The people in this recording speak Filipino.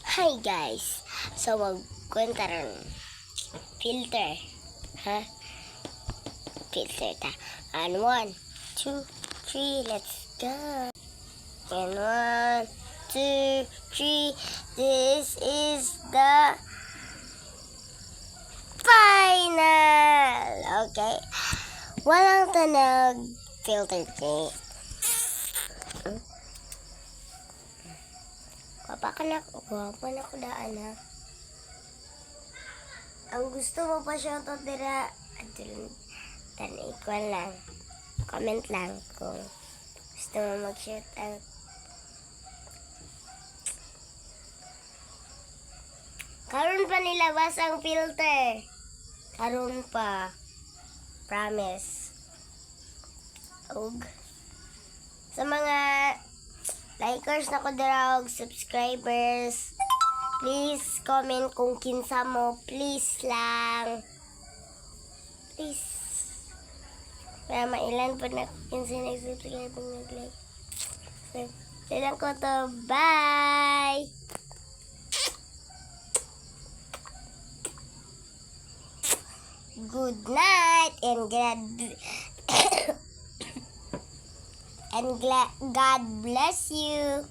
Hi guys! So magkwenta rin filter. Ha? Filter ta. And 1, 2, 3, let's go. And 1, 2, 3. This is the final. Okay. Walang tanag filter ko. Guwapa na ko daan ha. Ang gusto mo pa shoutout dira, ikwan lang. Comment lang kung gusto mo mag-shoutout. Karon pa nilabas ang filter. Karon pa. Promise. Og sa mga likers na ko dira og subscribers, please comment kung kinsa mo, please lang. Please. Para mailan po na kinsa nag-subscribe o nag-like. So, silang ko to. Bye! Good night and God bless you.